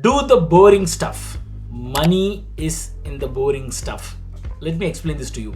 Do the boring stuff. Money is in the boring stuff. Let me explain this to you.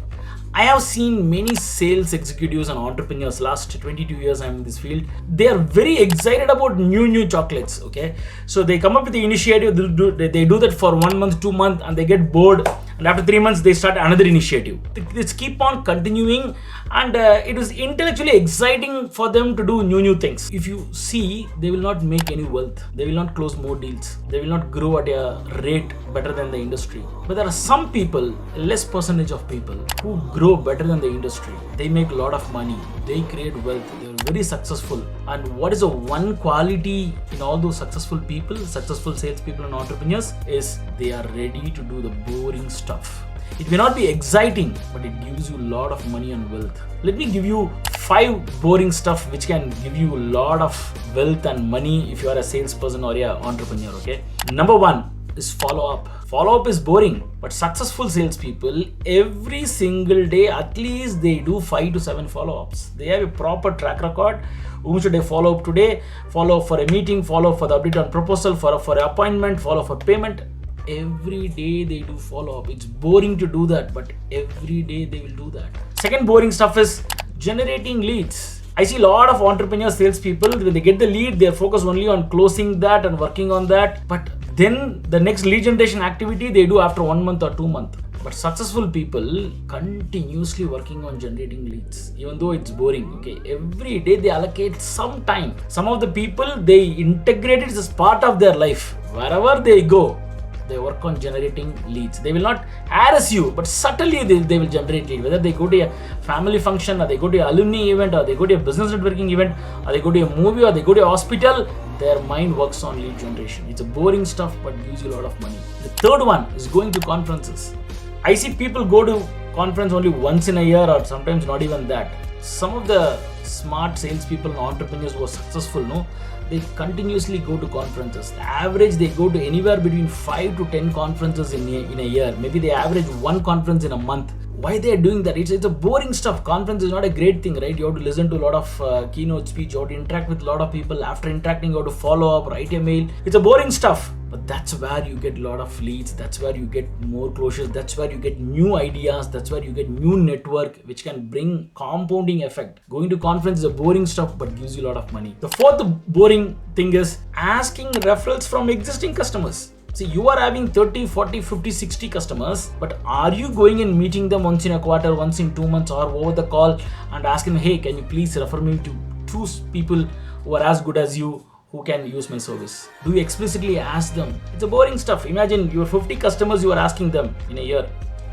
I have seen many sales executives and entrepreneurs last 22 years I'm in this field. They are very excited about new chocolates. Okay, so they come up with the initiative, they do that for 1 month, 2 months, and they get bored, and after 3 months they start another initiative. They keep on continuing, and it is intellectually exciting for them to do new things. If you see, they will not make any wealth, they will not close more deals, they will not grow at a rate better than the industry. But there are some people, a less percentage of people, who grow better than the industry. They make a lot of money, they create wealth, they are very successful. And what is the one quality in all those successful people, successful salespeople and entrepreneurs, is they are ready to do the boring stuff. It may not be exciting, but it gives you a lot of money and wealth. Let me give you 5 boring stuff which can give you a lot of wealth and money if you are a salesperson or an entrepreneur. Okay. Number 1 is follow up. Follow up is boring, but successful salespeople, every single day, at least they do 5 to 7 follow-ups. They have a proper track record. Whom should I follow up today? Follow up for a meeting, follow up for the update on proposal, for an appointment, follow up for payment. Every day they do follow up. It's boring to do that, but every day they will do that. Second boring stuff is generating leads. I see a lot of entrepreneurs, salespeople, when they get the lead, they focus only on closing that and working on that. But then the next lead generation activity they do after 1 month or 2 months. But successful people continuously working on generating leads, even though it's boring. Okay, every day they allocate some time. Some of the people, they integrate it as part of their life. Wherever they go, they work on generating leads. They will not harass you, but subtly they will generate leads. Whether they go to a family function, or they go to an alumni event, or they go to a business networking event, or they go to a movie, or they go to a hospital, their mind works on lead generation. It's a boring stuff, but gives you a lot of money. The third one is going to conferences. I see people go to conference only once in a year, or sometimes not even that. Some of the smart salespeople and entrepreneurs who are successful, they continuously go to conferences. The average, they go to anywhere between 5 to 10 conferences in a year. Maybe they average 1 conference in a month. Why they are doing that? It's a boring stuff. Conference is not a great thing, right? You have to listen to a lot of keynote speech, you have to interact with a lot of people. After interacting, you have to follow up, write a mail. It's a boring stuff. But that's where you get a lot of leads. That's where you get more closures. That's where you get new ideas. That's where you get new network, which can bring compounding effect. Going to conference is a boring stuff, but gives you a lot of money. The fourth boring thing is asking referrals from existing customers. See, you are having 30, 40, 50, 60 customers, but are you going and meeting them once in a quarter, once in 2 months, or over the call and asking them, hey, can you please refer me to 2 people who are as good as you, who can use my service? Do you explicitly ask them? It's a boring stuff. Imagine your 50 customers, you are asking them in a year,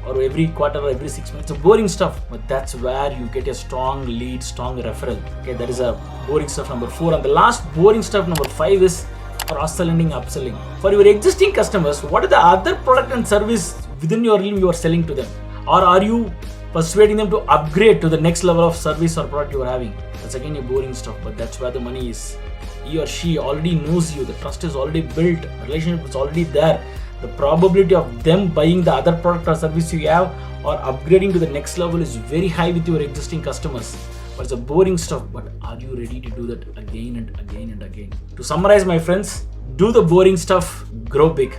or every quarter, or every 6 months. It's a boring stuff, but that's where you get a strong lead, strong referral. Okay, that is a boring stuff number 4. And the last boring stuff number 5 is cross-selling, upselling. For your existing customers, what are the other product and service within your realm you are selling to them? Or are you persuading them to upgrade to the next level of service or product you are having? That's again a boring stuff, but that's where the money is. He or she already knows you, the trust is already built, the relationship is already there. The probability of them buying the other product or service you have or upgrading to the next level is very high with your existing customers. But it's a boring stuff, but are you ready to do that again and again and again? To summarize, my friends, do the boring stuff, grow big.